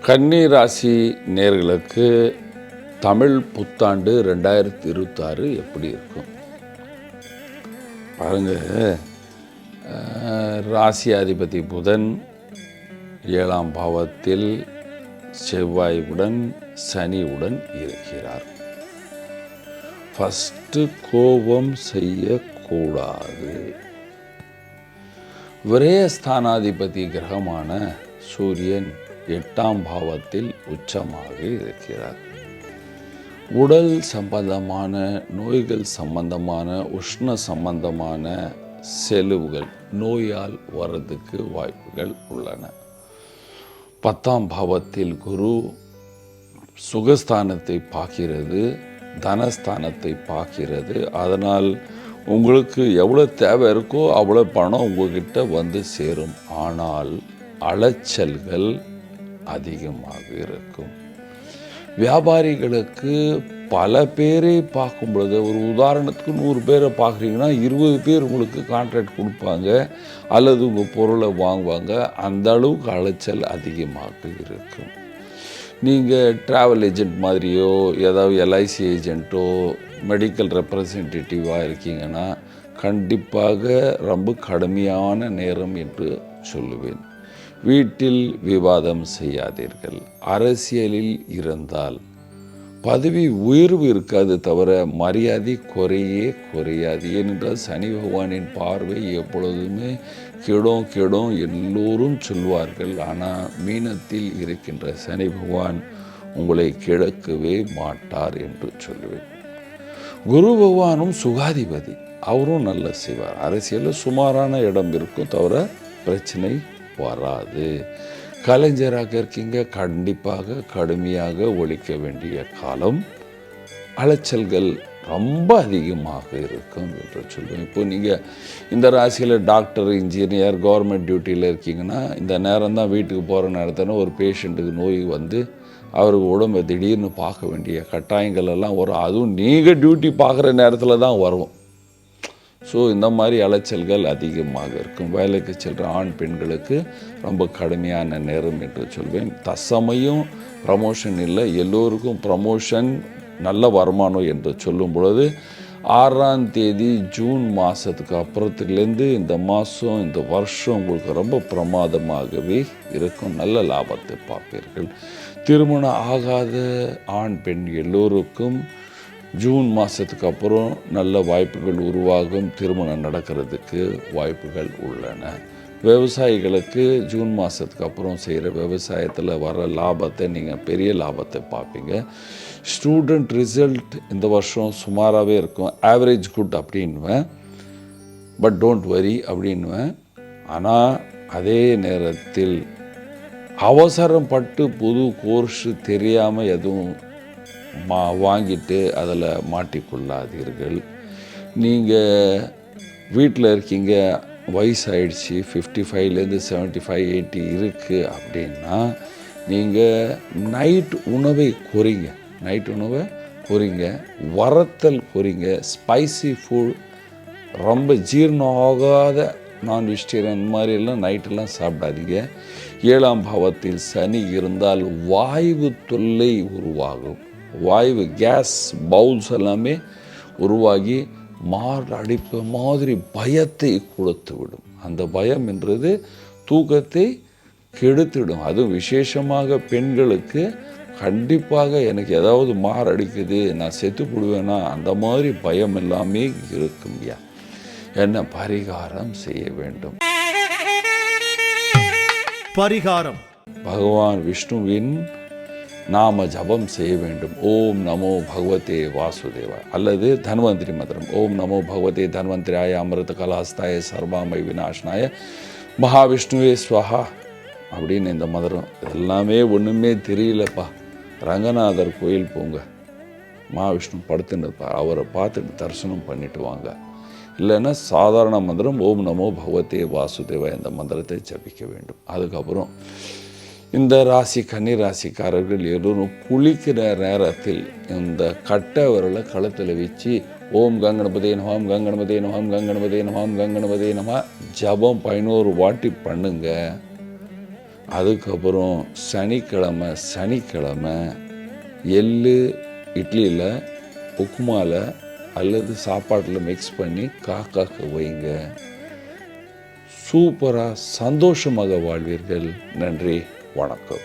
கன்னி ராசி நேயர்களுக்கு தமிழ் புத்தாண்டு 2026 எப்படி இருக்கும் பாருங்க. ராசியாதிபதி புதன் 7ஆம் பாவத்தில் செவ்வாயுடன் சனியுடன் இருக்கிறார். ஃபஸ்ட்டு கோபம் செய்யக்கூடாது. விரயஸ்தானாதிபதி கிரகமான சூரியன் 8ஆம் பாவத்தில் உச்சமாக இருக்கிறார். உடல் சம்பந்தமான நோய்கள் சம்பந்தமான உஷ்ண சம்பந்தமான செலவுகள் நோயால் வர்றதுக்கு வாய்ப்புகள் உள்ளன. 10ஆம் பாவத்தில் குரு சுகஸ்தானத்தை பார்க்கிறது, தனஸ்தானத்தை பார்க்கிறது. அதனால் உங்களுக்கு எவ்வளோ தேவை இருக்கோ அவ்வளோ பணம் உங்கள்கிட்ட வந்து சேரும். ஆனால் அலைச்சல்கள் அதிகமாக இருக்கும். வியாபாரிகளுக்கு பல பேரை பார்க்கும் பொழுது, ஒரு உதாரணத்துக்கு 100 பேரை பார்க்குறீங்கன்னா 20 பேர் உங்களுக்கு கான்ட்ராக்ட் கொடுப்பாங்க அல்லது உங்கள் பொருளை வாங்குவாங்க. அந்த அளவுக்கு அலைச்சல் அதிகமாக இருக்கும். நீங்கள் ட்ராவல் ஏஜென்ட் மாதிரியோ ஏதாவது எல்ஐசி ஏஜென்ட்டோ மெடிக்கல் ரெப்ரசன்டேட்டிவாக இருக்கீங்கன்னா கண்டிப்பாக ரொம்ப கடுமையான நேரம் என்று சொல்லுவேன். வீட்டில் விவாதம் செய்யாதீர்கள். அரசியலில் இருந்தால் பதவி உயர்வு இருக்காது, தவிர மரியாதை குறையாது. ஏனென்றால் சனி பகவானின் பார்வை எப்பொழுதுமே கெடும் எல்லோரும் சொல்வார்கள். ஆனால் மீனத்தில் இருக்கின்ற சனி பகவான் உங்களை கிழக்கவே மாட்டார் என்று சொல்லுவேன். குரு பகவானும் சுகாதிபதி, அவரும் நல்ல செய்வார். அரசியலில் சுமாரான இடம் இருக்கும், தவிர பிரச்சனை வராது. கலைஞராக இருக்கீங்க, கண்டிப்பாக கடுமையாக ஒழிக்க வேண்டிய காலம். அலைச்சல்கள் ரொம்ப அதிகமாக இருக்கும் என்று சொல்லுவேன். இப்போ நீங்கள் இந்த ராசியில் டாக்டர், இன்ஜினியர், கவர்மெண்ட் டியூட்டியில் இருக்கீங்கன்னா இந்த நேரம் தான் வீட்டுக்கு போகிற நேரத்தில் ஒரு பேஷண்ட்டுக்கு நோய் வந்து அவருக்கு உடம்பை திடீர்னு பார்க்க வேண்டிய கட்டாயங்கள் எல்லாம் வரும். அதுவும் நீங்கள் டியூட்டி பார்க்குற நேரத்தில் தான் வரும். ஸோ இந்த மாதிரி அலைச்சல்கள் அதிகமாக இருக்கும். வேலைக்கு செல்கிற ஆண் பெண்களுக்கு ரொம்ப கடுமையான நேரம் என்று சொல்வேன். தசமையும் ப்ரமோஷன் இல்லை, எல்லோருக்கும் ப்ரமோஷன், நல்ல வருமானம் என்று சொல்லும் பொழுது 6ஆம் தேதி ஜூன் மாதத்துக்கு அப்புறத்துலேருந்து இந்த மாதம் இந்த வருஷம் உங்களுக்கு ரொம்ப பிரமாதமாகவே இருக்கும். நல்ல லாபத்தை பார்ப்பீர்கள். திருமணம் ஆகாத ஆண் பெண் எல்லோருக்கும் ஜூன் மாதத்துக்கு அப்புறம் நல்ல வாய்ப்புகள் உருவாகும். திருமணம் நடக்கிறதுக்கு வாய்ப்புகள் உள்ளன. விவசாயிகளுக்கு ஜூன் மாதத்துக்கு அப்புறம் செய்கிற விவசாயத்தில் வர லாபத்தை நீங்கள் பெரிய லாபத்தை பார்ப்பீங்க. ஸ்டூடெண்ட் ரிசல்ட் இந்த வருஷம் சுமாராகவே இருக்கும். ஆவரேஜ் குட் அப்படின்வேன், பட் டோன்ட் வரி அப்படின்வேன். ஆனால் அதே நேரத்தில் அவசரப்பட்டு புது கோர்ஸ் தெரியாமல் எதுவும் வாங்கிட்டு அதில் மாட்டிக்கொள்ளாதீர்கள். நீங்கள் வீட்டில் இருக்கீங்க, வயசாயிடுச்சு, 55லேருந்து 75, 80 இருக்குது அப்படின்னா நீங்கள் நைட் உணவை குறைங்க, வறுத்தல் குறைங்க, ஸ்பைசி ஃபுட், ரொம்ப ஜீரணம் ஆகாத நான் வெஜிடேரியன் மாதிரியெல்லாம் நைட்டெல்லாம் சாப்பிடாதீங்க. 7ஆம் பாவத்தில் சனி இருந்தால் வாயு தொல்லை உருவாகும். வாயு கேஸ் பவுல்ஸ் எல்லாமே உருவாகி அடிப்பு மாதிரி பயத்தை கொடுத்து விடும். அந்த பயம் என்றது தூக்கத்தை கெடுத்துவிடும். அதுவும் விசேஷமாக பெண்களுக்கு கண்டிப்பாக எனக்கு ஏதாவது அடிக்குது, நான் செத்து போடுவேனா, அந்த மாதிரி பயம் எல்லாமே இருக்கும்யா. என்ன பரிகாரம் செய்ய வேண்டும்? பரிகாரம் பகவான் விஷ்ணுவின் நாம ஜபம் செய்ய வேண்டும். ஓம் நமோ பகவதே வாசுதேவாய, அல்லது தன்வந்திரி மந்திரம். ஓம் நமோ பகவதே தன்வந்திராய அமிர்த கலாஸ்தாய சர்வாமை விநாசனாய மகாவிஷ்ணுவே ஸ்வஹா அப்படின்னு இந்த மந்திரம். இதெல்லாமே ஒன்றுமே தெரியலப்பா, ரங்கநாதர் கோயில் போங்க, மகாவிஷ்ணு படுத்துன்னு இருப்பார், அவரை பார்த்துட்டு தரிசனம் பண்ணிட்டு வாங்க. இல்லைன்னா சாதாரண மந்திரம் ஓம் நமோ பகவதே வாசுதேவாய, இந்த மந்திரத்தை ஜபிக்க வேண்டும். அதுக்கப்புறம் இந்த ராசி கன்னி ராசிக்காரர்கள் எல்லோரும் குளிக்கிற நேரத்தில் இந்த கட்டை விரலை கழுத்தில் வச்சு ஓம் கங்கணபதே நம கங்கணபதே நம கங்கணபதே நம கங்கணபதே நம ஜபம் 11 வாட்டி பண்ணுங்க. அதுக்கப்புறம் சனிக்கிழமை எள்ளு இட்லியில், உப்புமாவில் அல்லது சாப்பாட்டில் மிக்ஸ் பண்ணி காக்காக்கு வைங்க. சூப்பராக சந்தோஷமாக வாழ்வீர்கள். நன்றி, வணக்கம்.